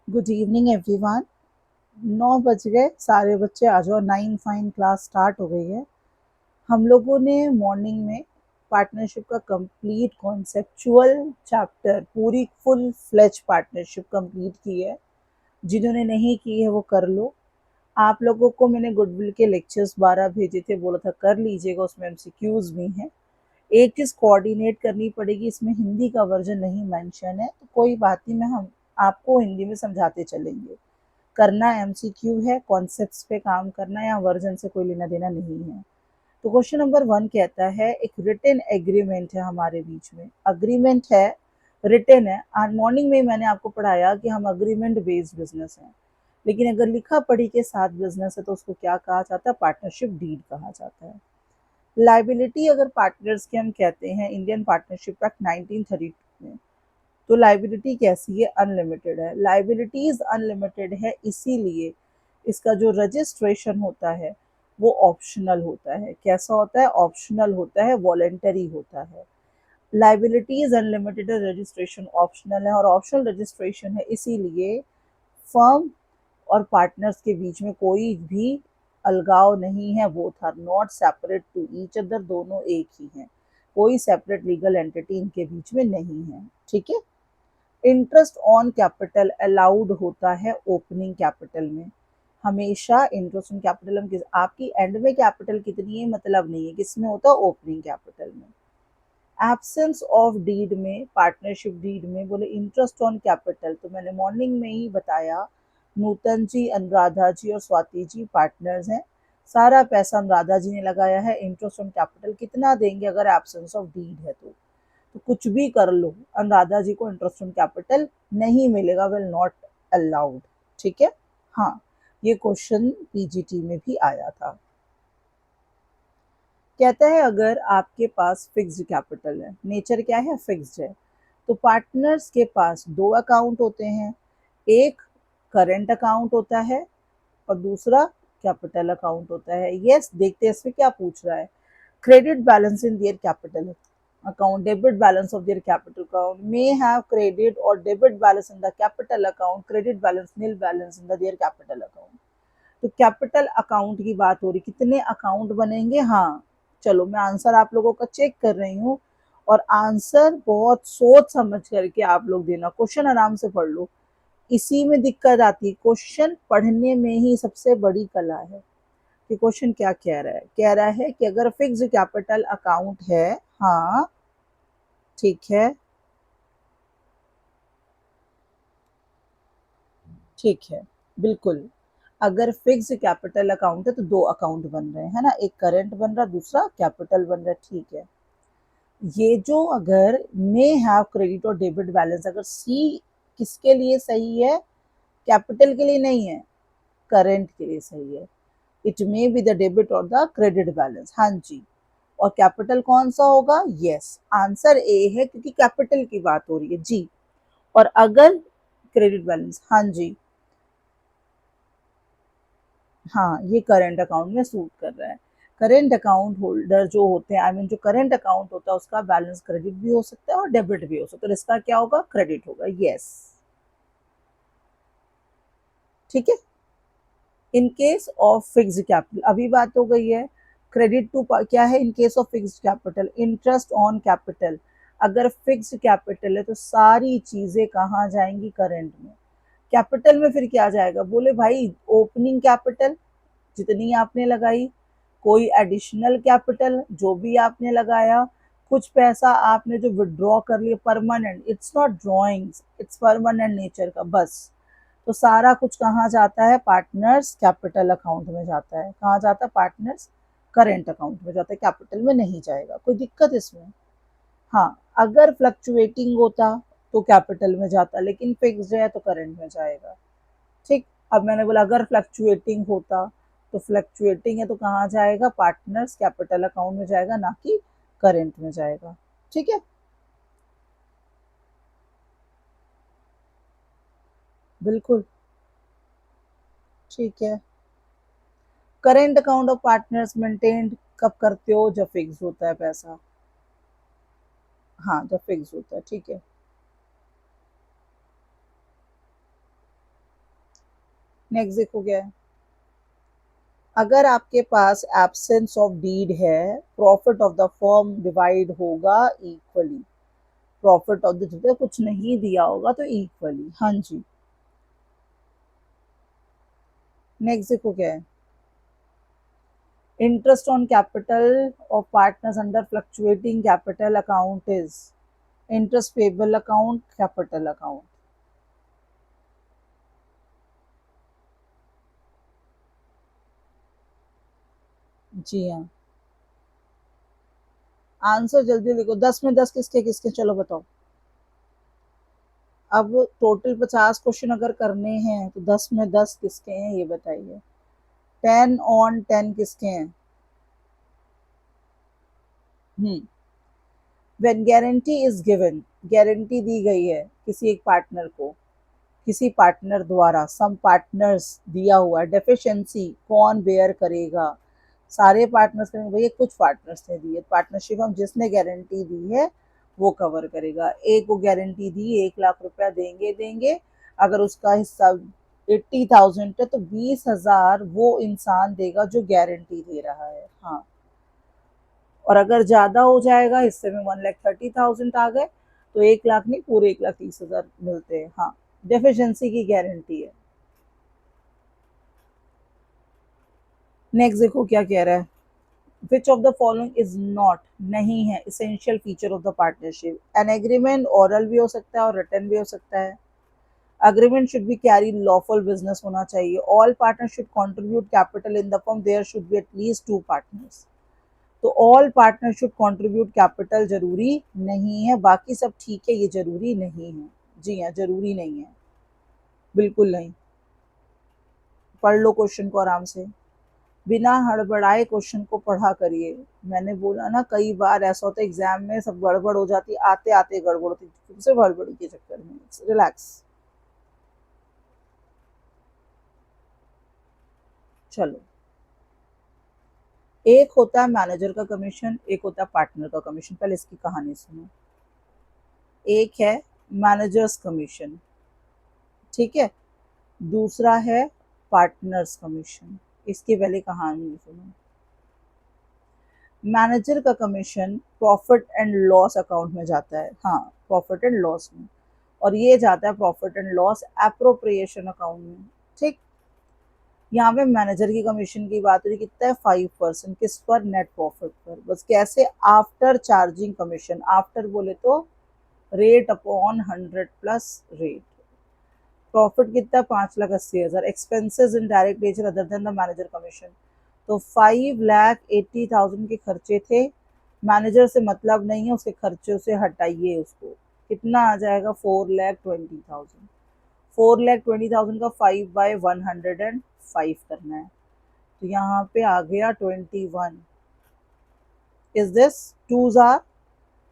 Good evening everyone. 9 बज गए, सारे बच्चे आ जाओ। 9 फाइन क्लास स्टार्ट हो गई है। हम लोगों ने मॉर्निंग में पार्टनरशिप का कंप्लीट कॉन्सेप्चुअल चैप्टर, पूरी फुल फ्लेज पार्टनरशिप कंप्लीट की है। जिन्होंने नहीं की है वो कर लो। आप लोगों को मैंने गुडविल के लेक्चर्स 12 भेजे थे, बोला था कर लीजिएगा, उसमें एमसीक्यूज भी हैं। एक चीज़ कोऑर्डिनेट करनी पड़ेगी, इसमें हिंदी का वर्जन नहीं मेंशन है तो कोई बात नहीं, मैं हम आपको हिंदी में समझाते चलेंगे। करना एमसीक्यू है, कॉन्सेप्ट्स पे काम करना, या वर्जन से कोई लेना देना नहीं है। तो क्वेश्चन नंबर 1 कहता है, एक रिटन एग्रीमेंट है हमारे बीच में। अग्रीमेंट है, रिटन है। आज मॉर्निंग में मैंने आपको पढ़ाया कि हम अग्रीमेंट बेस्ड बिजनेस हैं, लेकिन अगर लिखा पढ़ी के साथ बिजनेस है तो उसको क्या कहा जाता है? पार्टनरशिप डीड कहा जाता है। लाइबिलिटी अगर पार्टनर्स के हम कहते हैं इंडियन पार्टनरशिप एक्ट 1932 में, तो लाइबिलिटी कैसी है? अनलिमिटेड है। लाइबिलिटीज अनलिमिटेड है, इसीलिए इसका जो रजिस्ट्रेशन होता है वो ऑप्शनल होता है। कैसा होता है? ऑप्शनल होता है, वॉलेंटरी होता है। लाइबिलिटीज अनलिमिटेड है, रजिस्ट्रेशन ऑप्शनल है, और ऑप्शनल रजिस्ट्रेशन है इसीलिए फर्म और पार्टनर्स के बीच में कोई भी अलगाव नहीं है। Both are not separate to each other, दोनों एक ही हैं। कोई सेपरेट लीगल एंटिटी इनके बीच में नहीं है। ठीक है। इंटरेस्ट ऑन कैपिटल अलाउड होता है ओपनिंग कैपिटल में। हमेशा इंटरेस्ट ऑन कैपिटल हम आपकी एंड में कैपिटल कितनी है मतलब नहीं है, किसमें होता है? ओपनिंग कैपिटल में। एब्सेंस ऑफ डीड में, पार्टनरशिप डीड में बोले इंटरेस्ट ऑन कैपिटल, तो मैंने मॉर्निंग में ही बताया, नूतन जी, अनुराधा जी और स्वाति जी पार्टनर्स हैं। सारा पैसा अनुराधा जी ने लगाया है। इंटरेस्ट ऑन कैपिटल कितना देंगे अगर एब्सेंस ऑफ डीड है तो कुछ भी कर लो, अनुराधा जी को इंटरेस्ट ऑन कैपिटल नहीं मिलेगा, विल नॉट अलाउड। ठीक है। हाँ, ये क्वेश्चन पीजीटी में भी आया था। कहता है अगर आपके पास फिक्स्ड कैपिटल है, नेचर क्या है? फिक्स्ड है, तो पार्टनर्स के पास दो अकाउंट होते हैं। एक करेंट अकाउंट होता है और दूसरा कैपिटल अकाउंट होता है। यस, देखते हैं इसमें क्या पूछ रहा है। Credit balance in their capital account, debit balance of their capital account, may have credit or debit balance in the capital account, credit balance, nil balance in the their capital account। तो capital account की बात हो रही, कितने account बनेंगे? हाँ, चलो मैं आंसर आप लोगों का चेक कर रही हूँ, और आंसर बहुत सोच समझ करके आप लोग देना। क्वेश्चन आराम से पढ़ लो, इसी में दिक्कत आती है। क्वेश्चन पढ़ने में ही सबसे बड़ी कला है कि क्वेश्चन क्या कह रहा है। कह रहा है कि अगर फिक्स कैपिटल अकाउंट है, हाँ ठीक है, ठीक है, बिल्कुल। अगर फिक्स कैपिटल अकाउंट है तो दो अकाउंट बन रहे हैं, है ना, एक करंट बन रहा, दूसरा कैपिटल बन रहा है। ठीक है। ये जो अगर मे हैव क्रेडिट और डेबिट बैलेंस, अगर सी किसके लिए सही है? कैपिटल के लिए नहीं है, करंट के लिए सही है। It may be the debit और द क्रेडिट बैलेंस। हाँ जी। और कैपिटल कौन सा होगा? यस, आंसर ए है, क्योंकि कैपिटल की बात हो रही है जी। और अगर क्रेडिट बैलेंस, हाँ जी, हाँ, ये करंट अकाउंट में सूट कर रहा है। करंट अकाउंट होल्डर जो होते हैं, आई मीन जो करंट अकाउंट होता है उसका बैलेंस क्रेडिट भी हो सकता है और डेबिट भी हो सकता है, तो इसका क्या होगा? क्रेडिट होगा। यस, ठीक है। In case of fixed capital, अभी बात हो गई है। क्रेडिट टू क्या है? In case of fixed capital, interest on capital. अगर फिक्स्ड कैपिटल है तो सारी चीजें कहाँ जाएंगी? करंट में। कैपिटल में फिर क्या जाएगा? बोले भाई ओपनिंग कैपिटल जितनी आपने लगाई, कोई एडिशनल कैपिटल जो भी आपने लगाया, कुछ पैसा आपने जो विड्रॉ कर लिया, permanent, it's not drawings, it's permanent nature का, बस। तो सारा कुछ कहाँ जाता है? पार्टनर्स कैपिटल अकाउंट में जाता है। कहाँ जाता है? पार्टनर्स करेंट अकाउंट में जाता है, कैपिटल में नहीं जाएगा। कोई दिक्कत इसमें? हाँ, अगर फ्लक्चुएटिंग होता तो कैपिटल में जाता, लेकिन फिक्स्ड है तो करंट में जाएगा। ठीक। अब मैंने बोला अगर फ्लक्चुएटिंग होता, तो फ्लक्चुएटिंग है तो कहाँ जाएगा? पार्टनर्स कैपिटल अकाउंट में जाएगा, ना कि करेंट में जाएगा। ठीक है, बिल्कुल ठीक है। Current account of partners maintain कब करते हो? जब फिक्स होता है पैसा। हाँ, जब फिक्स होता है। ठीक है, नेक्स्ट देखो क्या है, अगर आपके पास एब्सेंस ऑफ डीड है, profit of the firm divide होगा इक्वली, प्रॉफिट ऑफ द कुछ नहीं दिया होगा तो इक्वली। हाँ जी, नेक्स्ट देखो क्या है, interest on capital of partners under fluctuating capital account is interest payable account, capital account. जी हाँ, आंसर जल्दी लिखो, 10 में 10 किसके किसके, चलो बताओ। अब टोटल 50 क्वेश्चन अगर करने हैं तो 10 में 10 किसके हैं ये बताइए। 10 on 10 किसके हैं। When guarantee is given, guarantee दी गई है किसी एक पार्टनर को, किसी पार्टनर द्वारा, सम पार्टनर्स दिया हुआ है, डेफिशिएंसी कौन बेयर करेगा, सारे पार्टनर्स करेंगे भैया, कुछ पार्टनर्स ने दी है पार्टनरशिप, हम जिसने गारंटी दी है वो कवर करेगा। एक को गारंटी दी 1 लाख रुपया देंगे देंगे, अगर उसका हिस्सा 80,000 है तो 20,000 वो इंसान देगा जो गारंटी दे रहा है। हाँ, और अगर ज्यादा हो जाएगा, हिस्से में 1,30,000 आ गए तो 1 लाख नहीं, पूरे 1,30,000 मिलते हैं। हाँ, डेफिशिएंसी की गारंटी है। नेक्स्ट देखो क्या कह रहा है, which of the following is not, नहीं है, essential feature of the partnership. An agreement oral भी हो सकता है और रिटर्न भी हो सकता है। Agreement should be carry lawful business होना चाहिए। All partner should contribute capital in the firm, there should be at least 2 partners. तो all partner should contribute capital जरूरी नहीं है, बाकी सब ठीक है, ये जरूरी नहीं है। जी हाँ, जरूरी नहीं है, बिल्कुल नहीं। पढ़ लो क्वेश्चन को आराम से, बिना हड़बड़ाए क्वेश्चन को पढ़ा करिए। मैंने बोला ना, कई बार ऐसा होता है एग्जाम में सब गड़बड़ हो जाती, आते आते गड़बड़ होती, सिर्फ हड़बड़ी के चक्कर में। रिलैक्स, चलो। एक होता है मैनेजर का कमीशन, एक होता है पार्टनर का कमीशन। पहले इसकी कहानी सुनो। एक है मैनेजर्स कमीशन, ठीक है, दूसरा है पार्टनर्स कमीशन। इसकी पहले कहानी सुनो। मैनेजर का commission profit and loss account में जाता है, हाँ, प्रॉफिट एंड लॉस में, और ये जाता है profit and loss appropriation account में। ठीक, यहाँ पे मैनेजर की कमीशन की बात हो रही, कितना है, 5%, किस पर, नेट प्रॉफिट पर। बस कैसे, आफ्टर चार्जिंग कमीशन, आफ्टर बोले तो rate upon 100 plus rate. Profit कितना, 5,80,000। Expenses in direct nature other than the manager commission, तो 5,80,000 के खर्चे थे। मैनेजर से मतलब नहीं है, उसके खर्चों से हटाइए उसको, कितना आ जाएगा, 4,20,000। 4,20,000 का 5/105 करना है, तो यहाँ पे आ गया 21। इज दिस टू जार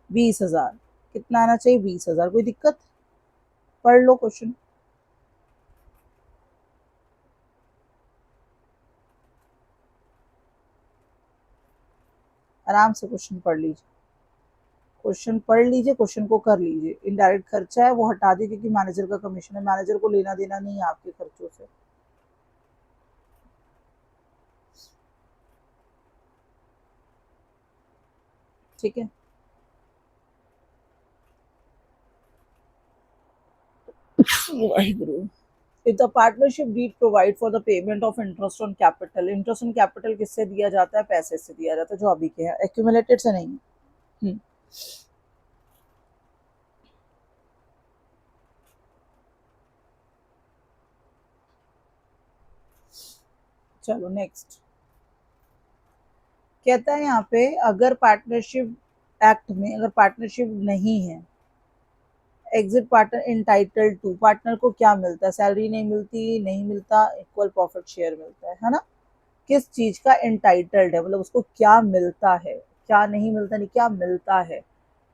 20,000, कितना आना चाहिए, 20,000। कोई दिक्कत, पढ़ लो क्वेश्चन, आराम से क्वेश्चन पढ़ लीजिए, क्वेश्चन पढ़ लीजिए, क्वेश्चन को कर लीजिए। इनडायरेक्ट खर्चा है वो हटा दीजिए, क्योंकि मैनेजर का कमीशन है, मैनेजर को लेना देना नहीं है आपके खर्चों से। ठीक है, Waheguru. If the partnership deed provide for the payment of interest on capital, interest on capital किससे दिया जाता है, पैसे से दिया जाता है, जो अभी के हैं, एक्यूमुलेटेड से नहीं। हम्म, चलो नेक्स्ट। कहता है यहाँ पे, अगर पार्टनरशिप एक्ट में अगर पार्टनरशिप नहीं है, exit partner entitled to, partner को क्या मिलता है, सैलरी नहीं मिलती, नहीं मिलता, इक्वल प्रॉफिट शेयर मिलता है ना। किस चीज का इंटाइटल्ड है, मतलब उसको क्या मिलता है, क्या नहीं मिलता, नहीं क्या मिलता है।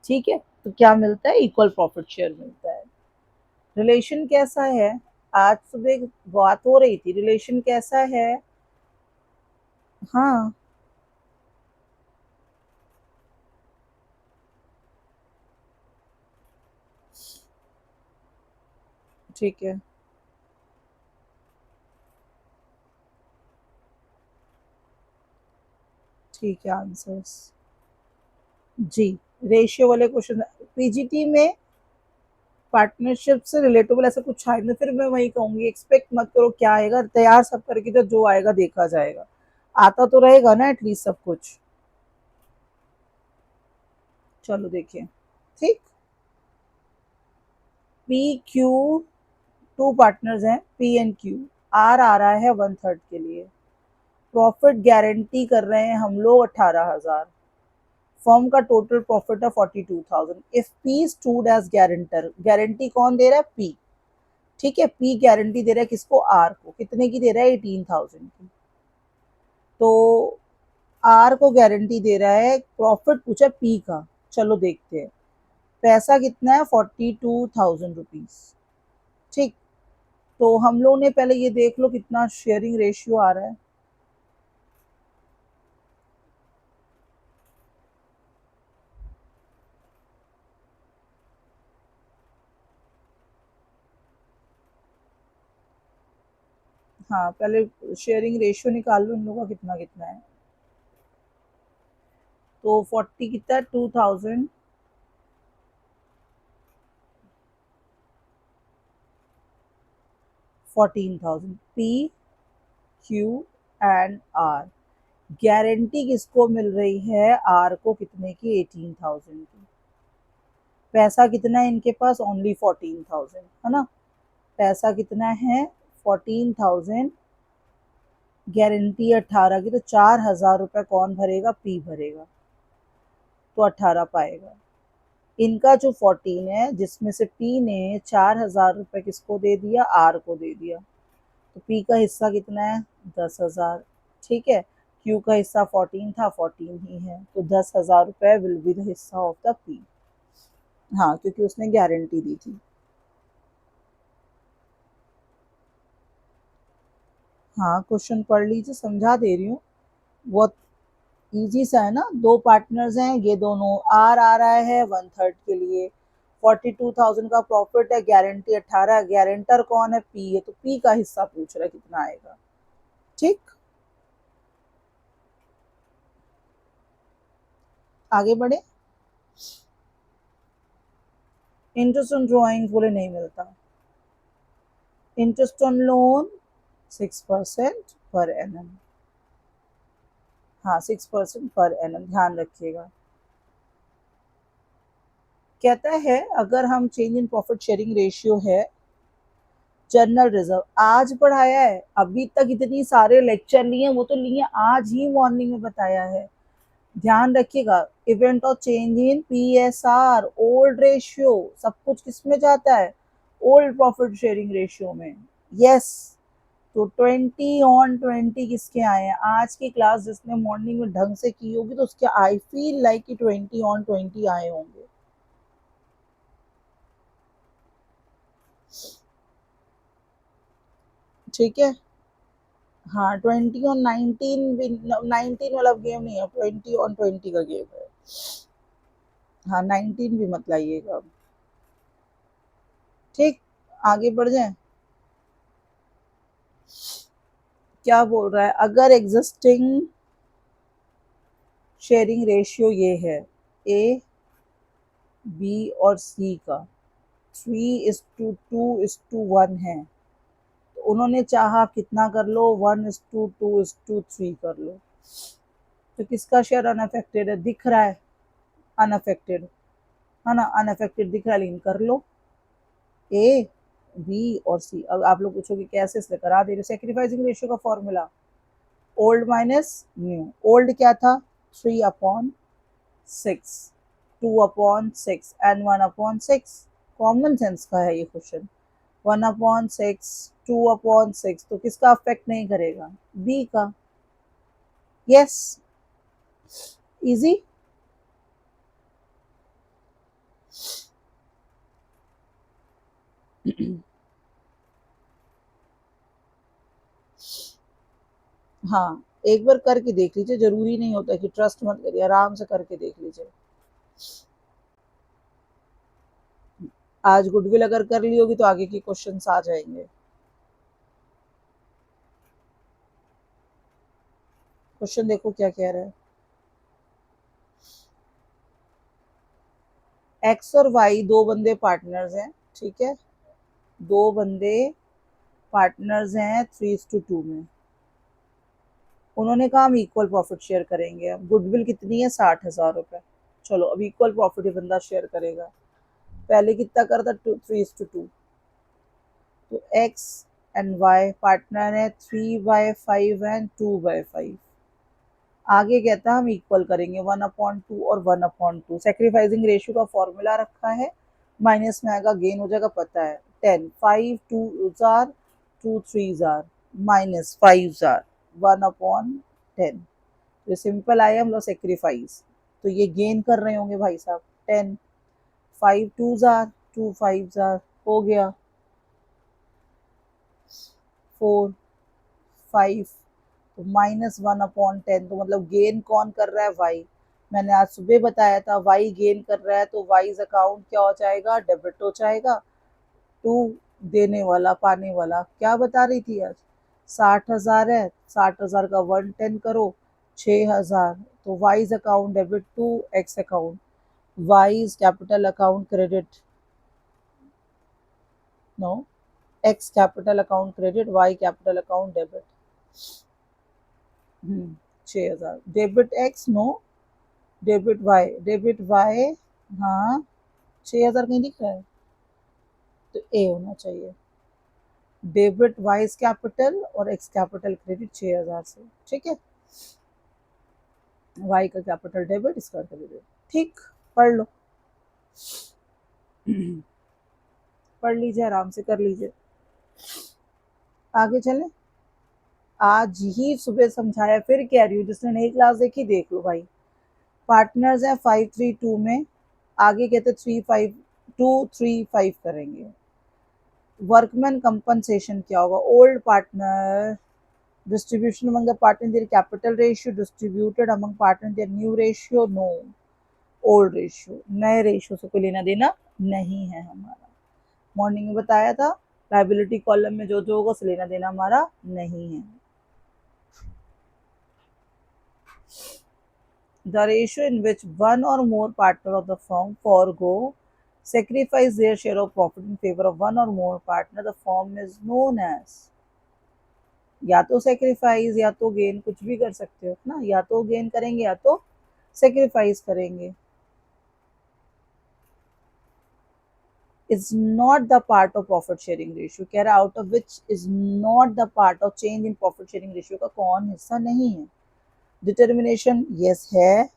ठीक है, तो क्या मिलता है, इक्वल प्रॉफिट शेयर मिलता है। रिलेशन कैसा है, आज सुबह एक बात हो रही थी, रिलेशन कैसा है। हाँ, ठीक है, ठीक है आंसर्स जी। रेशियो वाले क्वेश्चन पीजीटी में पार्टनरशिप से रिलेटेबल ऐसा कुछ है नहीं, फिर मैं वही कहूंगी एक्सपेक्ट मत करो क्या आएगा, तैयार सब करके जो आएगा देखा जाएगा, आता तो रहेगा ना एटलीस्ट सब कुछ। चलो देखिए, ठीक। पी क्यू, टू पार्टनर्स हैं पी एंड क्यू, आर आ रहा है 1/3 के लिए, प्रॉफिट गारंटी कर रहे हैं हम लोग 18,000, फर्म का टोटल प्रॉफिट है 42,000। If P stood as guarantor, guarantee कौन दे रहा है? पी। ठीक है, पी गारंटी दे रहा है किसको? आर को। कितने की दे रहा है? 18,000 की। तो आर को गारंटी दे रहा है, प्रॉफिट पूछा पी का। चलो देखते हैं, पैसा कितना है? 42,000 रुपीज। ठीक, तो हम लोग ने पहले ये देख लो कितना शेयरिंग रेशियो आ रहा है। हाँ, पहले शेयरिंग रेशियो निकाल लो इन लोगों का कितना कितना है। तो 40 कितना है? 2,000, 14,000। P Q and R, guarantee किसको मिल रही है? आर को। कितने की? 18,000 की। पैसा कितना है इनके पास? ओनली 14,000, है ना। पैसा कितना है? 14,000, गारंटी 18 की, तो 4,000 रुपये कौन भरेगा? पी भरेगा, तो 18 पाएगा। इनका जो 14 है, जिसमें से पी ने 4,000 रुपये किसको दे दिया? आर को दे दिया, तो पी का हिस्सा कितना है? 10,000। ठीक है, क्यू का हिस्सा 14 था, 14 ही है, तो 10,000 रुपये विल बी द हिस्सा ऑफ द पी। हाँ, क्योंकि उसने गारंटी दी थी। हाँ, क्वेश्चन पढ़ लीजिए, समझा दे रही हूँ, बहुत इजी सा है ना। दो पार्टनर्स हैं, ये दोनों, आर आ रहा है 1/3 के लिए, 42,000 का प्रॉफिट है, गारंटी 18, गारंटर कौन है? पी है, तो पी का हिस्सा पूछ रहा है कितना आएगा। ठीक, आगे बढ़े। इंटरेस्ट ऑन ड्रॉइंग बोले नहीं मिलता, interest on loan 6% per annum. हाँ, 6% पर एनम, ध्यान रखिएगा। कहता है अगर हम change in profit sharing ratio है, जनरल रिजर्व आज पढ़ाया है, अभी तक इतनी सारे लेक्चर लिए, वो तो लिए आज ही मॉर्निंग में बताया है। ध्यान रखिएगा, event of change in PSR old ratio, सब कुछ किस में जाता है? ओल्ड प्रॉफिट शेयरिंग रेशियो में। यस, तो 20/20 किसके आए हैं? आज की क्लास जिसने मॉर्निंग में ढंग से की होगी, तो उसके आई फील लाइक कि 20/20 आए होंगे। ठीक है, हाँ, 20/19 भी, 19 वाला गेम नहीं है, 20/20 का गेम है। हाँ, 19 भी मत लाइएगा। ठीक, आगे बढ़ जाए। क्या बोल रहा है? अगर एग्जिस्टिंग शेयरिंग रेशियो ये है, ए बी और सी का 3:2:1 है, तो उन्होंने चाहा कितना कर लो? 1:2:3 कर लो, तो किसका शेयर अनअफेक्टेड है? दिख रहा है अनअफेक्टेड, है ना, अनअफेक्टेड दिख रहा है, लेकिन कर लो ए बी और सी। अब आप लोग पूछोगे कैसे, इसलिए करा दे रहे। सेक्रीफाइसिंग रेशियो का formula old minus new. Old क्या था? 3/6, 2/6 एंड 1/6। कॉमन सेंस का है ये क्वेश्चन। 1/6, 2/6, तो किसका अफेक्ट नहीं करेगा? बी का। Yes, easy. हाँ, एक बार करके देख लीजिए, जरूरी नहीं होता कि ट्रस्ट मत करिए, आराम से करके देख लीजिए। आज गुडविल अगर कर ली होगी तो आगे के क्वेश्चंस आ जाएंगे। क्वेश्चन देखो क्या कह रहा है। एक्स और वाई दो बंदे पार्टनर्स हैं, ठीक है, दो बंदे पार्टनर्स हैं 3:2 में। उन्होंने कहा हम इक्वल प्रॉफिट शेयर करेंगे। अब गुडविल कितनी है, 60,000 रुपये। चलो अब इक्वल प्रॉफिट ही बंदा शेयर करेगा। पहले कितना करता, 3:2। तो एक्स एंड वाई पार्टनर है, 3/5 एंड 2/5। आगे कहता है हम इक्वल करेंगे, 1/2 और 1/2। सेक्रीफाइसिंग रेशियो का फॉर्मूला रखा है, माइनस में आएगा, गेन हो जाएगा, पता है 10, 5 2 जार, 2 3 जार, माइनस 5 जार, 1/10। तो सिंपल आया हम लोग सेक्रीफाइस। तो ये गेन कर रहे होंगे भाई साहब, 10, 5 2 जार, 2 5 जार, हो गया 4 5। तो -1/10, तो मतलब गेन कौन कर रहा है, वाई। मैंने आज सुबह बताया था वाई गेन कर रहा है, तो वाईज अकाउंट क्या हो जाएगा, डेबिट हो जाएगा। टू देने वाला पाने वाला, क्या बता रही थी आज, 60,000 है, 60,000 का 110 करो, 6,000। तो Y's account debit to X account, Y's capital account credit, no, X capital account credit, Y capital account debit. 6,000 debit X, no, debit Y, debit Y, हाँ 6,000 कहीं दिख रहा है, तो ए होना चाहिए। डेबिट वाइज कैपिटल और एक्स कैपिटल क्रेडिट 6,000 से, ठीक है। वाई का कैपिटल डेबिट, इसका क्रेडिट, ठीक। पढ़ लो, पढ़ लीजिए, आराम से कर लीजिए। आगे चले, आज ही सुबह समझाया, फिर कह रही हूँ, जिसने नई क्लास देखी देख लो भाई। पार्टनर्स हैं 5 3 2 में, आगे कहते 3 5 2 3 5 करेंगे। वर्कमैन कंपनसेशन क्या होगा, old partner distribution among the partner in their capital ratio distributed among partner in their new ratio, no, old ratio, नए रेशियो से कोई लेना देना नहीं है हमारा। मॉर्निंग में बताया था, लाइबिलिटी कॉलम में जो जो होगा उससे लेना देना हमारा नहीं है। The ratio in which one or more partner of the firm forego sacrifice their share of profit in favor of one or more partner, the firm is known as, या तो सेक्रीफाइस या तो गेन, कुछ भी कर सकते हो ना, या तो गेन करेंगे या तो सेक्रीफाइस करेंगे। Is not the part of profit sharing ratio, कह रहा out of which is not the part of change in profit sharing ratio का कौन हिस्सा नहीं है। डिटर्मिनेशन यस है,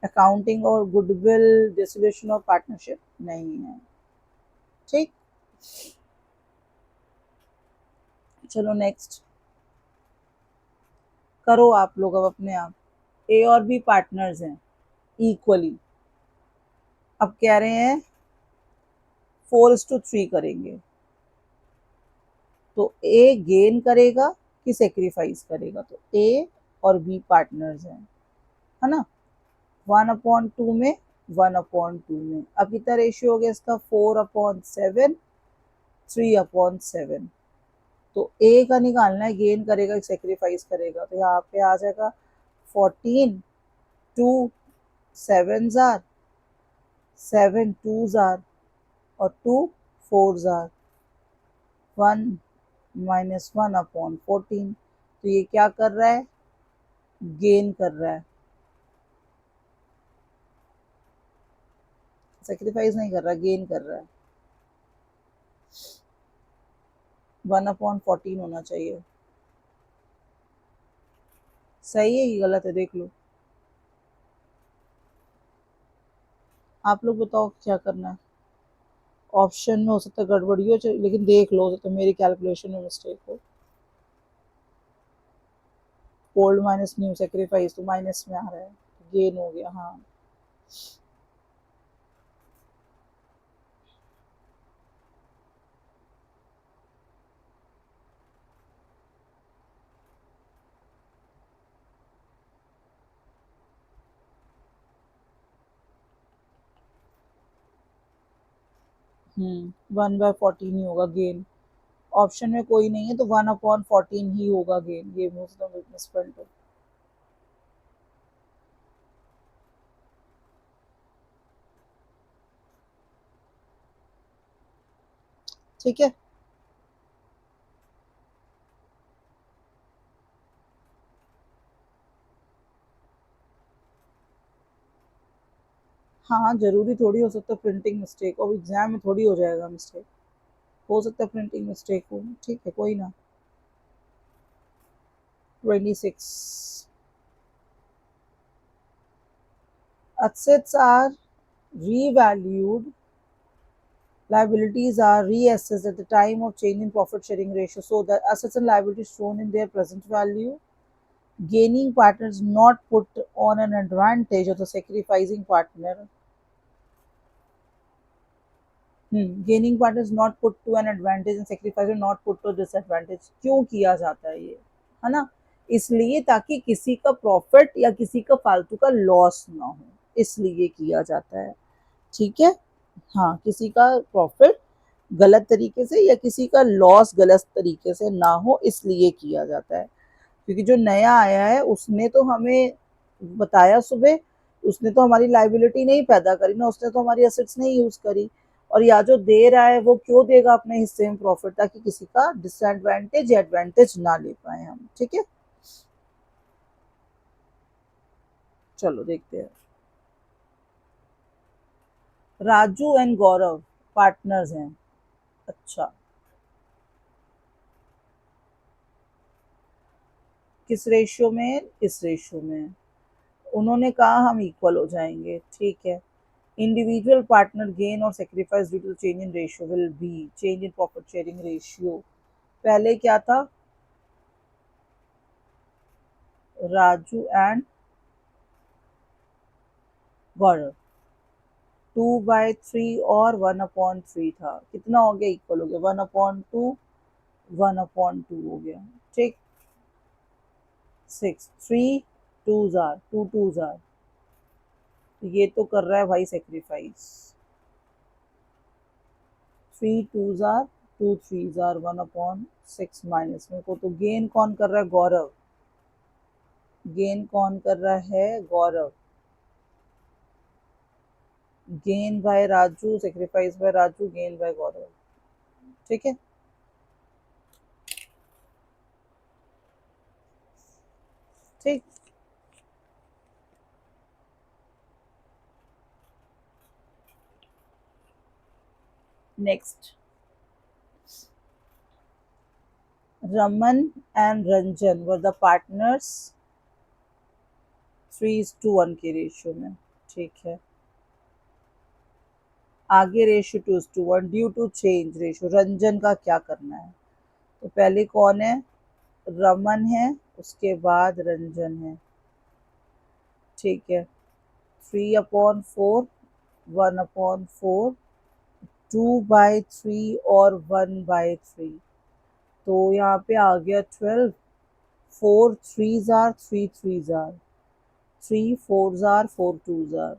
अकाउंटिंग और गुडविल डिस्ट्रीब्यूशन ऑफ पार्टनरशिप नहीं है, ठीक। चलो नेक्स्ट करो आप लोग अब अपने आप। ए और बी पार्टनर्स हैं इक्वली, अब कह रहे हैं 4:3 करेंगे, तो ए गेन करेगा कि सेक्रीफाइस करेगा, तो ए और बी पार्टनर्स हैं, है ना। 1/2 में 1/2 में, अब कितना रेशियो हो गया इसका, 4/7 3/7। तो ए का निकालना है, गेन करेगा कि सेक्रीफाइस करेगा, तो यहाँ पे आ जाएगा 14, 2 7 जार, 7 2 जार और 2 4 जार, 1 -1/14। तो ये क्या कर रहा है, गेन कर रहा है, सेक्रीफाइस नहीं कर रहा, गेन कर रहा है। 1/14 होना चाहिए, सही है कि गलत है, देख लो आप लोग, बताओ क्या करना है। ऑप्शन में हो सकता है गड़बड़ी हो, लेकिन देख लो, हो सकता है मेरी कैलकुलेशन में मिस्टेक हो। ओल्ड माइनस न्यू, सेक्रीफाइस तो माइनस में आ रहा है, गेन हो गया, हाँ। 1/14 ही होगा गेन, ऑप्शन में कोई नहीं है, तो 1/14 ही होगा गेन, ये मोस्ट मिसप्रिंट है। ठीक है। हाँ, जरूरी थोड़ी हो सकता है प्रिंटिंग मिस्टेक, और एग्जाम में थोड़ी हो जाएगा मिस्टेक, हो सकता है प्रिंटिंग मिस्टेक हो, ठीक है कोई ना। 26। assets are revalued, liabilities are reassessed at the time of change in profit sharing ratio, so the assets and liabilities shown in their present value. Gaining partner is not put on an advantage of the sacrificing partner. Gaining partner is not put to an advantage and sacrifice not put to disadvantage. क्यों किया जाता है ये, है ना, इसलिए ताकि किसी का प्रॉफिट या किसी का फालतू का लॉस ना हो, इसलिए किया जाता है, ठीक है। हाँ, किसी का प्रॉफिट गलत तरीके से या किसी का लॉस गलत तरीके से ना हो, इसलिए किया जाता है। क्योंकि जो नया आया है उसने तो हमें बताया सुबह, उसने तो हमारी लाइबिलिटी नहीं पैदा करी ना, उसने तो हमारी एसेट्स नहीं यूज करी। और या जो दे रहा है वो क्यों देगा अपने हिस्से में प्रॉफिट, ताकि किसी का डिसएडवांटेज या एडवांटेज ना ले पाए हम, ठीक है। चलो देखते हैं। राजू एंड गौरव पार्टनर्स हैं। अच्छा, किस रेशियो में, इस रेशियो में। उन्होंने कहा हम इक्वल हो जाएंगे, ठीक है। इंडिविजुअल पार्टनर गेन और sacrifice due to change in ratio will be change in profit sharing ratio. पहले क्या था, राजू एंड गौरव 2/3 और 1/3 था, कितना हो गया, इक्वल हो गया, 1/2 1/2 हो गया, ठीक। 6 3 2 जार 2 2 जार, ये तो कर रहा है भाई सेक्रीफाइस। 3 2 जार 2 3 जार 1/6 माइनस में को, तो गेन कौन कर रहा है, गौरव। गेन कौन कर रहा है, Gaurav. Gain by Raju, sacrifice by Raju, gain by Gaurav, ठीक है। ठीक। Next, Raman and Ranjan were the partners 3:1 के रेशियो में, ठीक है। आगे ratio 2:1 due to change ratio, Ranjan का क्या करना है। तो पहले कौन है, रमन है, उसके बाद रंजन है, ठीक है। 3/4 1/4 2/3 और 1/3, तो यहाँ पे आ गया 12। 4 3 जार 3 3 जार 3 4 जार 4 2 जार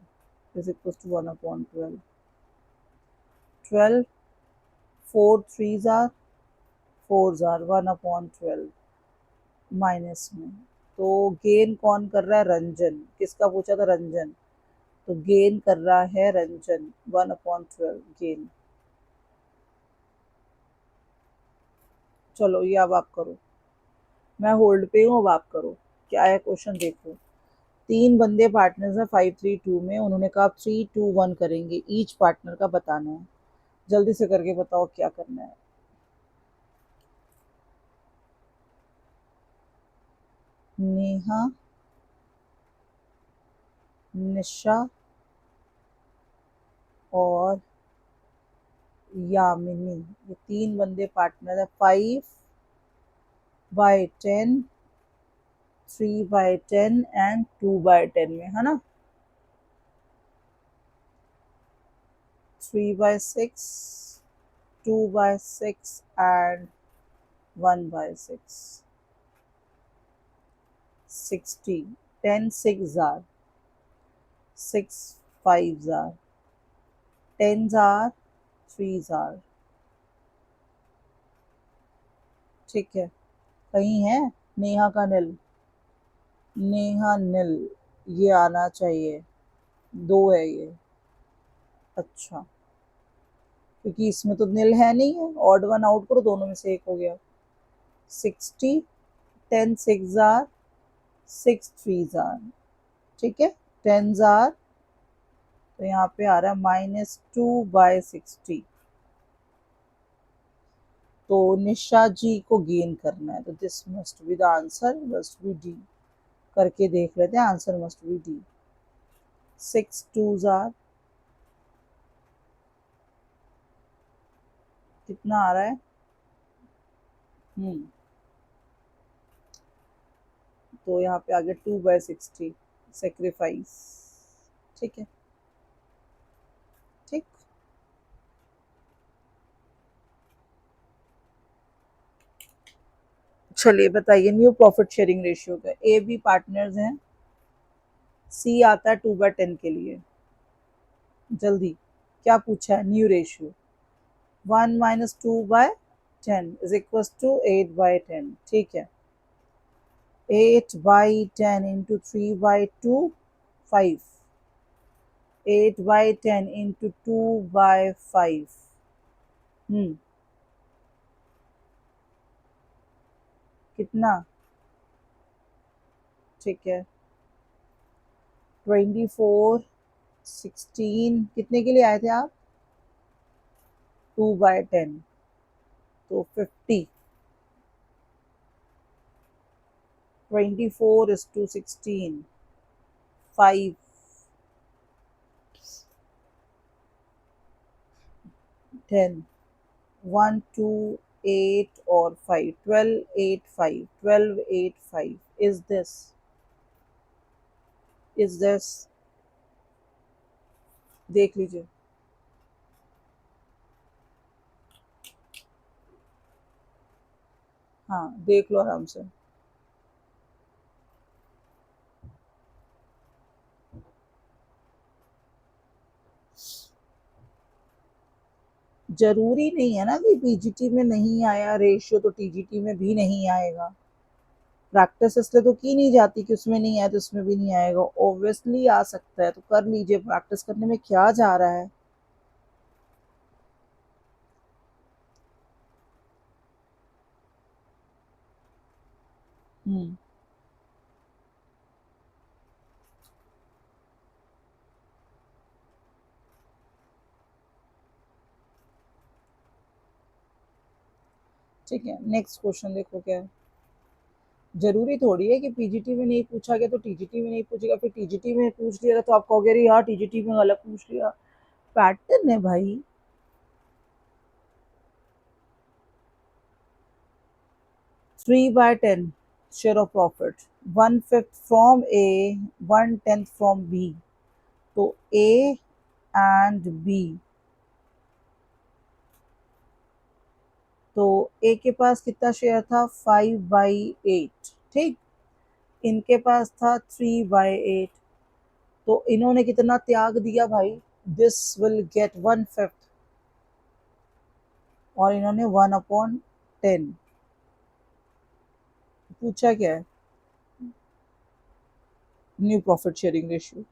इज इक्वल टू 1/12। 12 4 3 जार 4 जार 1/12 माइनस में, तो गेन कौन कर रहा है, रंजन। किसका पूछा था, रंजन, तो गेन कर रहा है रंजन 1/12 गेन। चलो ये अब आप करो, मैं होल्ड पे हूँ, अब आप करो, क्या है क्वेश्चन देखो। तीन बंदे पार्टनर्स हैं 5 3 2 में, उन्होंने कहा 3 2 1 करेंगे, ईच पार्टनर का बताना है। जल्दी से करके बताओ क्या करना है। नेहा, निशा और यामिनी, ये तीन बंदे पार्टनर है। 5/10 3/10 एंड 2/10 में, है ना। 3/6 2/6 and 1/6। 60 10 6 jar 6 5 jar 10 jar 3 jar, ठीक है। कहीं है नेहा का नील, नेहा नील, ये आना चाहिए, दो है ये, अच्छा। क्योंकि इसमें तो नील है नहीं है, ऑड वन आउट करो, दोनों में से एक हो गया। 60, 10 6 जार, 6 3 जार, ठीक है। 10 जार, तो यहाँ पे आ रहा है -2/60। तो निशा जी को गेन करना है, तो this must be the answer, must B D. करके देख लेते हैं, answer must B D. 6 2 jar, कितना आ रहा है? तो यहाँ पे आ गया 2/60 सेक्रीफाइस, ठीक है। ठीक, चलिए बताइए न्यू प्रॉफिट शेयरिंग रेशियो का। ए बी पार्टनर्स हैं, सी आता है 2/10 के लिए। जल्दी, क्या पूछा है? New ratio 1 - 2/10 is equal to 8/10, ठीक है। 8/10 इंटू 3/2, 5। 8/10 इंटू 2/5, कितना? ठीक है। 24, 16 कितने के लिए आए थे आप? 2/10, तो 50। 24 is to 16, 5, 10, 1 2 8 और 5, 12 8 5, 12 8 5 is this, देख लीजिए। हाँ देख लो आराम से। जरूरी नहीं है ना कि पीजीटी में नहीं आया रेशियो तो टीजीटी में भी नहीं आएगा। प्रैक्टिस इसलिए तो की नहीं जाती कि उसमें नहीं आया तो उसमें भी नहीं आएगा, ऑब्वियसली आ सकता है, तो कर लीजिए, प्रैक्टिस करने में क्या जा रहा है। हम्म, ठीक है। नेक्स्ट क्वेश्चन देखो क्या है। जरूरी थोड़ी है कि पीजीटी में नहीं पूछा गया तो टीजीटी में नहीं पूछेगा, फिर टीजीटी में पूछ लिया तो आप कहोगे अरे यार टीजीटी में अलग पूछ लिया। पैटर्न है भाई। 3/10 share of profit, 1/5 from A, 1/10 from B. तो ए एंड बी, तो ए के पास कितना शेयर था? 5/8, ठीक। इनके पास था 3/8, तो इन्होंने कितना त्याग दिया भाई? दिस विल गेट 1/5 और इन्होंने 1/10। पूछा क्या है? New profit sharing ratio.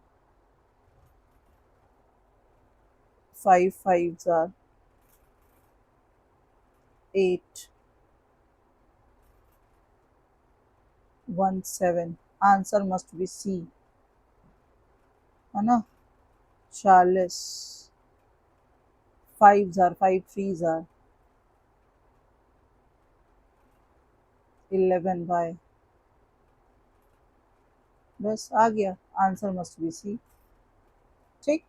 5 5 are 8, 1 7। Answer must be C, है ना। 40, 5 आर 5 3 आर 11 बाय, बस आ गया, आंसर मस्ट बी सी, ठीक।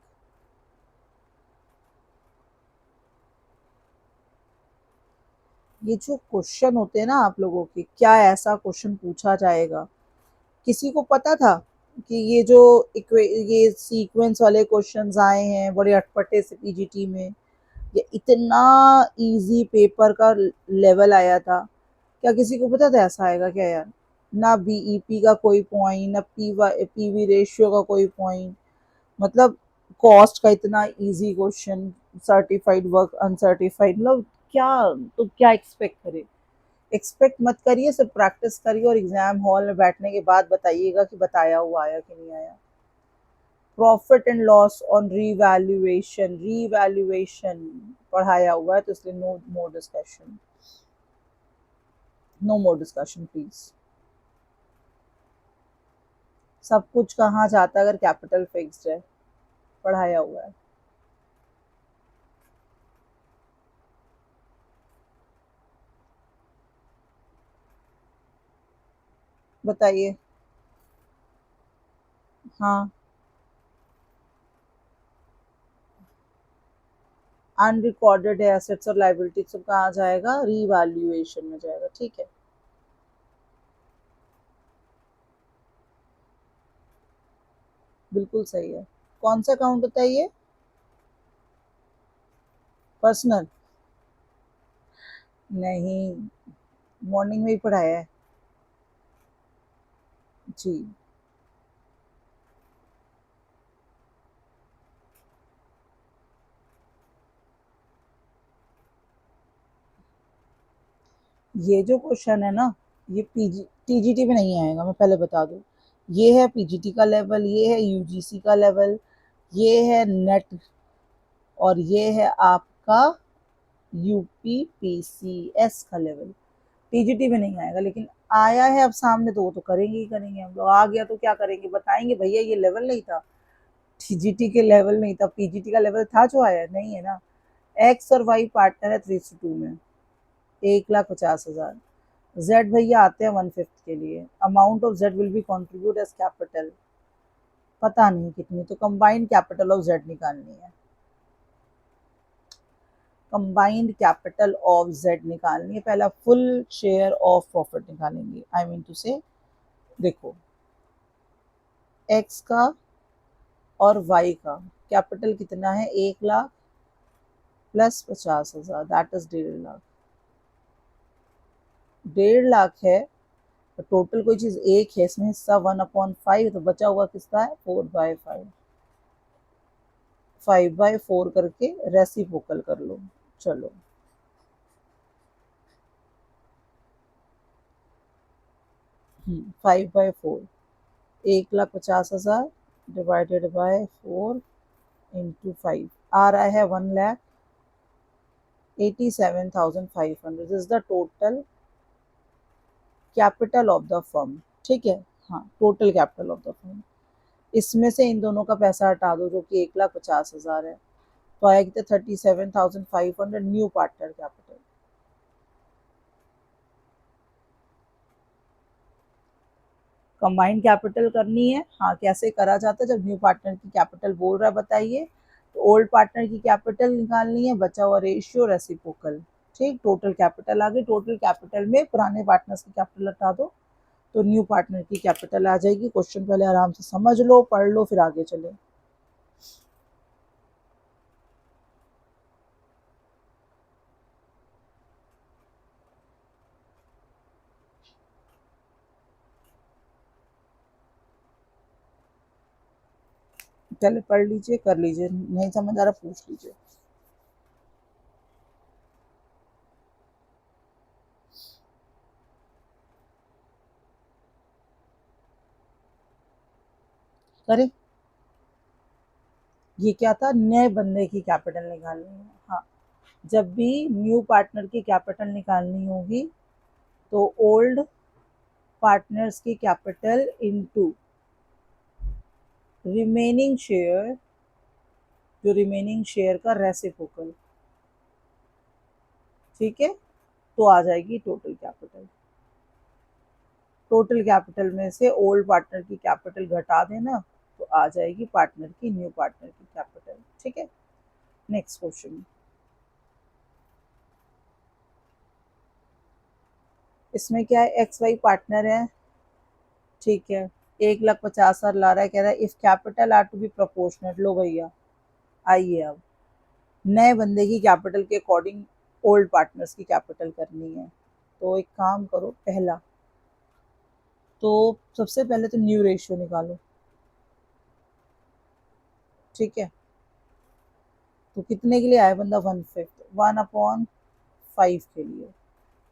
ये जो क्वेश्चन होते हैं ना आप लोगों के, क्या ऐसा क्वेश्चन पूछा जाएगा? किसी को पता था कि ये जो ये सीक्वेंस वाले क्वेश्चंस आए हैं बड़े अटपटे से पीजीटी में, ये इतना इजी पेपर का लेवल आया था? क्या किसी को पता था ऐसा आएगा क्या यार? ना बीईपी का कोई पॉइंट, ना पीवी रेशियो का कोई पॉइंट, मतलब कॉस्ट का इतना easy question, certified work uncertified, मतलब क्या, तो क्या एक्सपेक्ट करे? एक्सपेक्ट मत करिए, सिर्फ प्रैक्टिस करिए और एग्जाम हॉल में बैठने के बाद बताइएगा कि बताया हुआ आया कि नहीं आया। Profit and loss on revaluation, पढ़ाया हुआ है तो इसलिए no more discussion, no more discussion please. सब कुछ कहाँ जाता है अगर कैपिटल फिक्स्ड है, पढ़ाया हुआ है। बताइए। हाँ, अनरिकॉर्डेड एसेट्स और लाइबिलिटीज सब कहाँ जाएगा, रीवैल्यूएशन में जाएगा, ठीक है। बिल्कुल सही है। कौन सा अकाउंट होता है ये, पर्सनल? नहीं, मॉर्निंग में ही पढ़ाया है जी। ये जो क्वेश्चन है ना, ये पीजी टीजीटी में नहीं आएगा, मैं पहले बता दूं। ये है पीजीटी का लेवल, ये है यूजीसी का लेवल, ये है नेट, और ये है आपका यूपीपीसीएस का लेवल। टीजीटी में नहीं आएगा, लेकिन आया है अब सामने तो वो तो करेंगे ही करेंगे हम लोग। आ गया तो क्या करेंगे, बताएंगे भैया ये लेवल नहीं था, टीजीटी के लेवल नहीं था, पीजीटी का लेवल था जो आया, नहीं है ना। एक्स और वाई पार्टनर है 3:2 में, 1,50,000। जेड भैया आते हैं 1/5 के लिए। Amount of Z will be contribute as capital, पता नहीं कितनी, तो कंबाइंड कैपिटल ऑफ जेड निकालनी है। कंबाइंड कैपिटल ऑफ जेड निकालनी है, पहला फुल शेयर ऑफ प्रॉफिट निकालेंगे, आई मीन टू से, देखो एक्स का और वाई का कैपिटल कितना है, 1,00,000 प्लस 50,000, दैट इज 1,50,000। 1,50,000 है, तो टोटल कोई चीज एक है, इसमें हिस्सा 1/5, तो बचा हुआ किसका है, 4/5, 5/4 करके रेसिप्रोकल कर लो। चलो 5/4, 1,50,000 डिवाइडेड बाय 4 इंटू 5 आ रहा है 1,87,500 is the total capital of the firm, ठीक है। हाँ, total capital of the firm. इसमें से इन दोनों का पैसा हटा दो जो कि 1,50,000 है, तो आएगी 37,500 new partner capital. Combined capital करनी है, हाँ कैसे करा जाता है, जब न्यू पार्टनर की कैपिटल बोल रहा है बताइए, तो ओल्ड पार्टनर की कैपिटल निकालनी है, बचा हुआ रेशियो रेसिप्रोकल, ठीक। टोटल कैपिटल आ गई, टोटल कैपिटल में पुराने पार्टनर्स की कैपिटल हटा दो तो न्यू पार्टनर की कैपिटल आ जाएगी। क्वेश्चन पहले आराम से समझ लो, पढ़ लो, फिर आगे चले। पहले पढ़ लीजिए, कर लीजिए, नहीं समझ आ रहा पूछ लीजिए। करें, ये क्या था, नए बंदे की कैपिटल निकालनी है। हाँ, जब भी न्यू पार्टनर की कैपिटल निकालनी होगी तो ओल्ड पार्टनर्स की कैपिटल इनटू रिमेनिंग शेयर, जो रिमेनिंग शेयर का रेसिप्रोकल, ठीक है, तो आ जाएगी टोटल कैपिटल। टोटल कैपिटल में से ओल्ड पार्टनर की कैपिटल घटा देना तो आ जाएगी पार्टनर की, न्यू पार्टनर की कैपिटल, ठीक है। नेक्स्ट क्वेश्चन, इसमें क्या है, एक्स वाई पार्टनर है, ठीक है। 1,50,000 ला रहा है, कह रहा है if capital are to be proportional, लो भैया आइए अब नए बंदे की कैपिटल के अकॉर्डिंग ओल्ड पार्टनर्स की कैपिटल करनी है। तो एक काम करो, पहला तो सबसे पहले तो न्यू रेशियो निकालो, ठीक है। तो कितने के लिए आया बंदा, 1/5, 1/5 के लिए,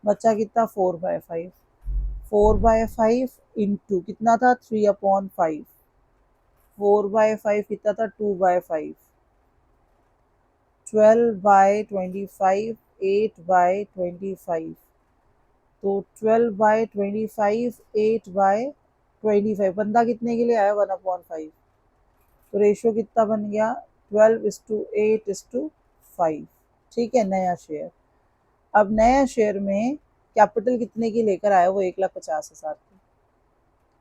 बच्चा कितना, 4/5, 4/5 इंटू कितना था, 3/5, 4/5 कितना था, 2/5, 12/25, 8/25, तो 12/25, 8/25, बंदा कितने के लिए आया, 1/5, तो रेशियो कितना बन गया, 12:8:5। ठीक है, नया शेयर। अब नया शेयर में कैपिटल कितने की लेकर आया, वो 1,50,000 की,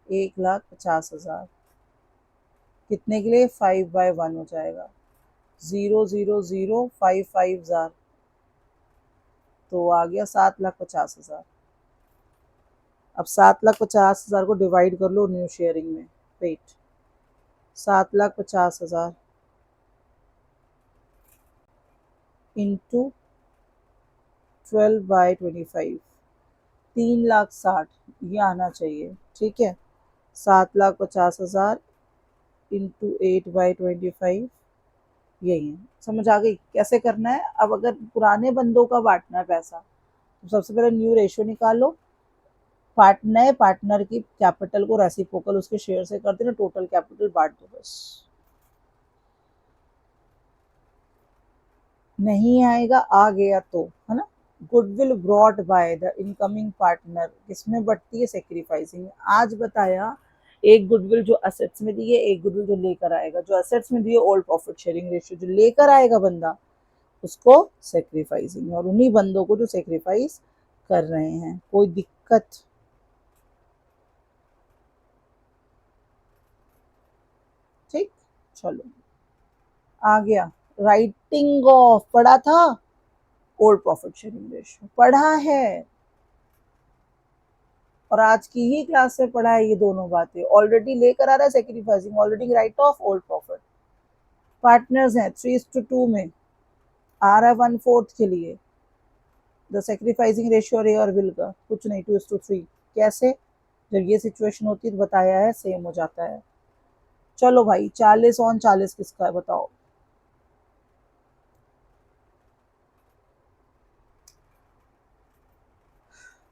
1,50,000 कितने के लिए, 5/1 हो जाएगा, 0,0,0,5,5,000, तो आ गया 7,50,000। अब 7,50,000 को डिवाइड कर लो न्यू शेयरिंग में, वेट, 7,50,000 इंटू 12/25, 3,60,000 ये आना चाहिए। ठीक है, 7,50,000 इंटू 8/25, यही है। समझ आ गई कैसे करना है। अब अगर पुराने बंदों का बांटना है पैसा, तो सबसे पहले न्यू रेशियो निकालो, नए पार्टनर की कैपिटल को रेसिप्रोकल उसके शेयर से कर देना, टोटल कैपिटल बांट दो बस। नहीं आएगा, आ गया तो, है ना। Goodwill brought by the incoming partner किसमें बढ़ती है, सेक्रीफाइसिंग में। आज बताया, एक गुडविल जो असेट्स में दी है, एक गुडविल जो लेकर आएगा। जो असेट्स में दी है ओल्ड प्रॉफिट शेयरिंग रेशियो, जो लेकर आएगा बंदा उसको सेक्रीफाइसिंग, और उन्हीं बंदों को जो सेक्रीफाइस कर रहे हैं। कोई दिक्कत, ठीक, चलो आ गया। राइटिंग ऑफ पढ़ा था, ओल्ड प्रॉफिट शेयरिंग रेशियो पढ़ा है, और आज की ही क्लास में पढ़ा है। ये दोनों बातें ऑलरेडी लेकर आ रहा है, sacrificing already, right of, old profit. Partners हैं 3:2 में, आ रहा है 1/4 के लिए। द सेक्रीफाइसिंग रेशियो और ए और विल का कुछ नहीं, 2:3। कैसे, जब ये सिचुएशन होती है तो बताया है, सेम हो जाता है। चलो भाई, 40/40 किसका है बताओ।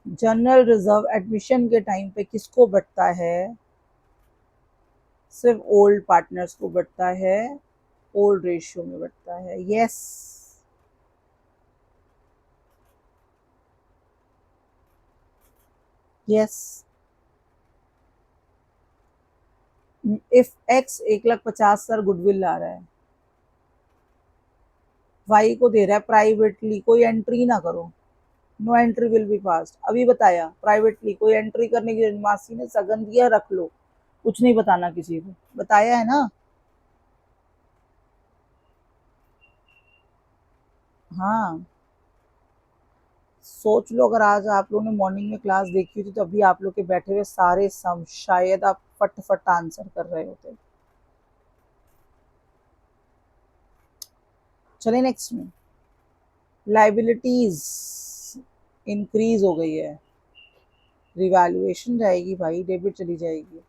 जनरल रिजर्व एडमिशन के टाइम पे किसको बढ़ता है, सिर्फ ओल्ड पार्टनर्स को बढ़ता है, ओल्ड रेशियो में बढ़ता है। Yes, yes. If X 1,50,000 goodwill ला रहा है, वाई को दे रहा है प्राइवेटली, कोई एंट्री ना करो, no entry will be passed. अभी बताया, प्राइवेटली कोई एंट्री करने की, मासी ने सगन दिया, रख लो, कुछ नहीं बताना किसी को, बताया है ना। हाँ, सोच लो, अगर आज आप लोगों ने मॉर्निंग में क्लास देखी होती तो अभी आप लोग के बैठे हुए सारे सम शायद आप फट आंसर कर रहे होते। चले नेक्स्ट में, लाइबिलिटीज इंक्रीज हो गई है, रिवैल्यूएशन जाएगी भाई, डेबिट चली जाएगी।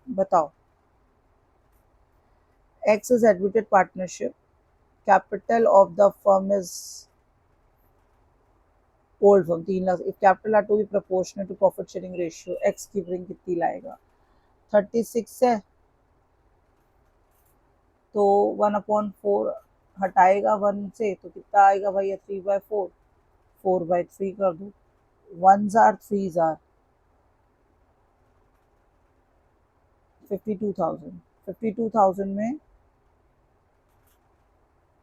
बताओ, X is admitted partnership, capital of the firm is old firm 3,00,000, if capital are to be proportional to profit sharing ratio, X की ब्रिंग कितनी लाएगा, 36 है, तो 1/4 हटाएगा 1 से, तो कितना आएगा भैया, 3/4, 4/3 कर दो, 1 3 52,000, 52,000 में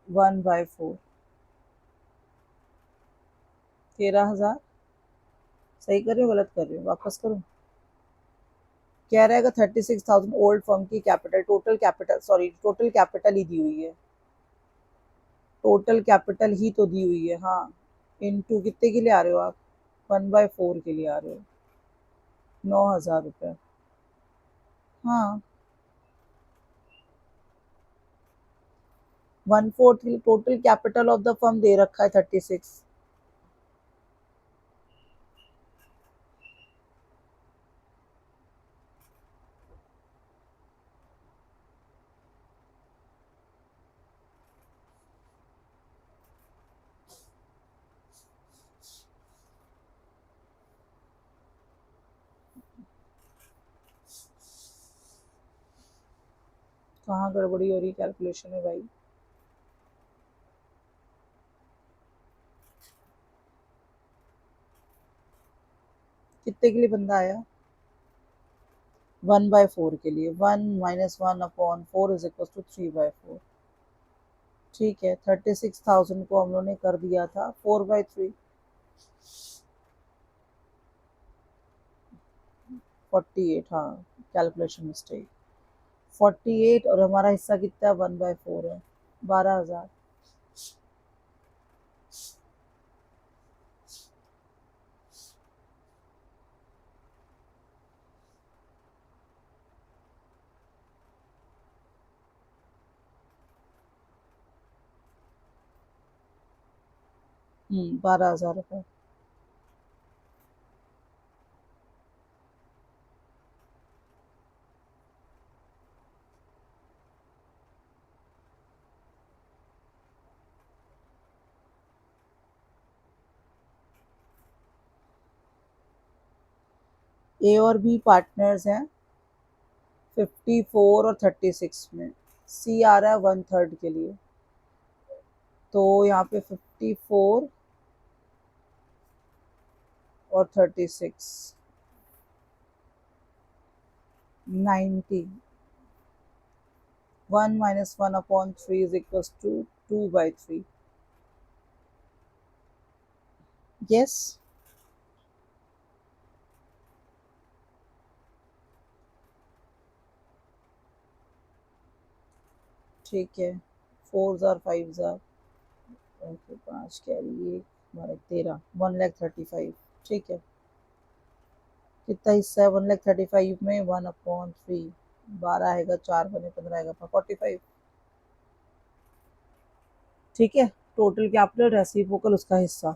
1/4, 13,000। सही कर रही हो, गलत कर रही हो, वापस करूँ। कह रहेगा 36,000 ओल्ड फर्म की capital, total capital, sorry total capital ही दी हुई है, टोटल कैपिटल ही तो दी हुई है। हाँ, इनटू कितने के लिए आ रहे हो आप, 1/4 के लिए आ रहे हो, 9,000 रुपये। हाँ, 1/4 के लिए total capital of the firm दे रखा है 36। कहाँ गड़बड़ी हो रही कैलकुलेशन में भाई? कितने के लिए बंदा आया? 1/4 के लिए। 1 - 1/4 = 3/4। ठीक है, 36,000 को हम लोगों ने कर दिया था 4/3। 48, हाँ, कैलकुलेशन मिस्टेक। 48 और हमारा हिस्सा कितना है? 1/4 है, 12,000। 12,000 रुपये। ए और बी पार्टनर्स हैं 54 और 36 में। सी आ रहा है 1/3 के लिए, तो यहाँ पे 54 और 36, 90। 1 - 1/3 = 2/3। यस। ठीक है, 4 जार 5 जार, ओके, 5 कैरी, 1 - 13, 1,35,000। ठीक है, कितना हिस्सा है 1,35,000 में? 1/3, 12 आएगा, 4 बने 15 आएगा, 45। ठीक है, टोटल कैपिटल रेसिप्रोकल उसका हिस्सा।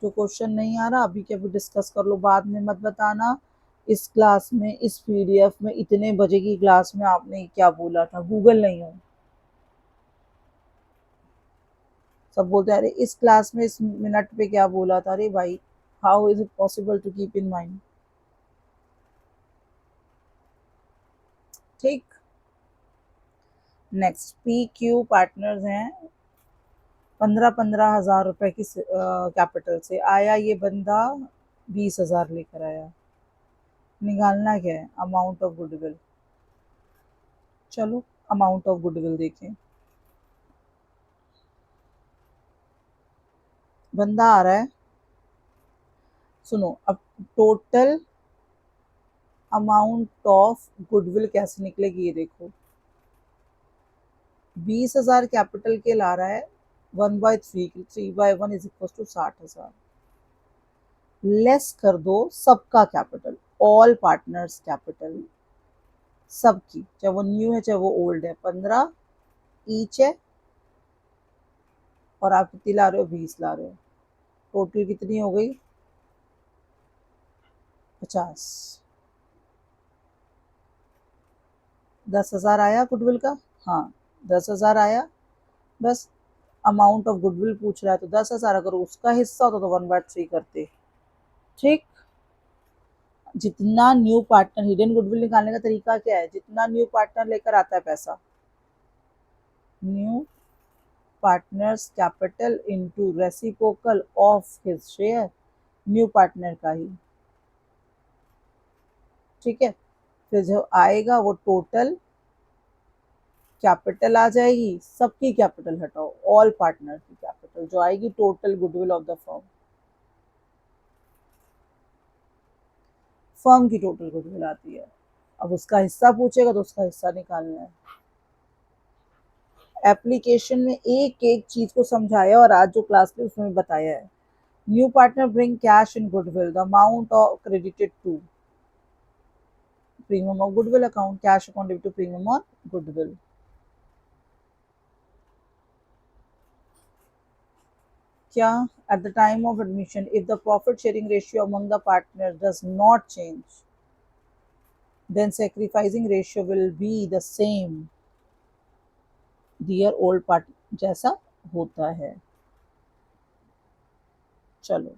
जो क्वेश्चन नहीं आ रहा अभी के अभी डिस्कस कर लो, बाद में मत बताना इस क्लास में, इस पीडीएफ में, इतने बजे की क्लास में आपने क्या बोला था। गूगल नहीं हो, सब बोलते हैं अरे इस क्लास में इस मिनट पे क्या बोला था। अरे भाई, how is it possible to keep in mind? ठीक। नेक्स्ट, पी क्यू पार्टनर्स हैं 15,000 रुपए की कैपिटल से। आया ये बंदा 20,000 लेकर आया। निकालना क्या है? Amount of goodwill. चलो, अमाउंट ऑफ गुडविल देखें। बंदा आ रहा है, सुनो अब, टोटल अमाउंट ऑफ गुडविल कैसे निकलेगी ये देखो। 20,000 कैपिटल के ला रहा है, 1/3 की, 3/1 = 60,000। लेस कर दो सबका कैपिटल, ऑल पार्टनर्स कैपिटल, सबकी, चाहे वो न्यू है चाहे वो ओल्ड है, 15 ईच है। और आप कितनी ला रहे हो? 20 ला रहे हो। टोटल कितनी हो गई? 50। 10,000 आया गुडविल का। हाँ, 10,000 आया। बस, अमाउंट ऑफ गुडविल पूछ रहा है तो 10,000, अगर उसका हिस्सा होता तो 1/3 करते। ठीक। जितना न्यू पार्टनर, हिडन गुडविल निकालने का तरीका क्या है? जितना न्यू पार्टनर लेकर आता है पैसा, new partners capital into reciprocal of his share, new partner का ही। ठीक है, फिर जो आएगा वो टोटल कैपिटल आ जाएगी, सबकी कैपिटल हटाओ, ऑल पार्टनर की कैपिटल जो आएगी, total goodwill of the firm. Firm की टोटल गुडविल आती है। अब उसका हिस्सा पूछेगा तो उसका हिस्सा निकालना है। एप्लीकेशन में एक एक चीज को समझाया और आज जो क्लास में उसमें बताया है। New partner bring cash in goodwill, the amount of credited to premium of goodwill account, cash account to premium on goodwill. क्या? At the time of admission, if the profit sharing ratio among the partner does not change, then sacrificing ratio will be the same, dear old partner, जैसा होता है। चलो,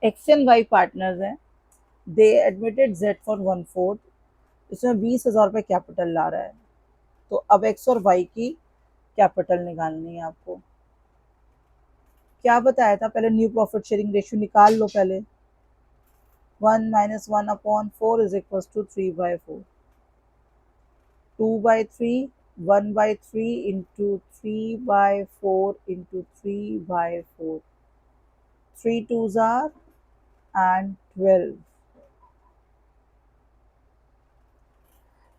x and Y partners हैं, दे admitted Z for 1/4, इसमें 20,000 रुपये capital ला रहा है। तो अब एक्स और वाई की कैपिटल निकालनी है आपको। क्या बताया था पहले, न्यू प्रॉफिट शेयरिंग रेशियो निकाल लो पहले। 1 - 1/4 is equal to 3/4। 2/3, 1/3 into 3/4 into 3/4, 3 2s are and 12,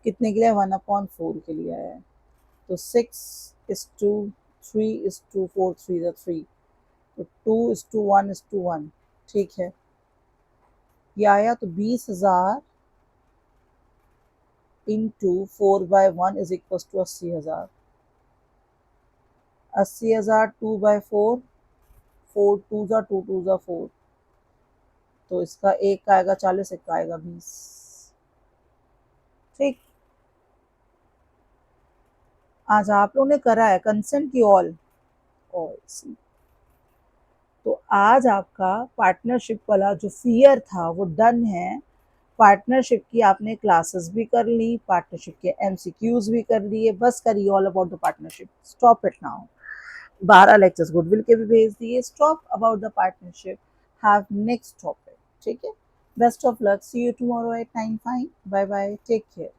कितने के लिए? 1/4 के लिए है। तो 6:3, 4 3 तो 2:1:1, ठीक है। ये आया तो 20,000 into 4/1 is equal to 80,000। 80,000 2/4, 4 2s are 4। तो इसका एक का आएगा 40, एक का आएगा 20। ठीक, आज आप लोगों ने करा है कंसेंट की ऑल। तो आज आपका पार्टनरशिप वाला जो फियर था वो डन है। पार्टनरशिप की आपने क्लासेस भी कर ली, पार्टनरशिप के एमसीक्यूज भी कर लिए, बस करिए all about the partnership, stop it now. 12 lectures goodwill के भी भेज दिए, stop about the partnership, have next topic. ठीक है, best of luck, see you tomorrow at 9 fine, bye bye, take care.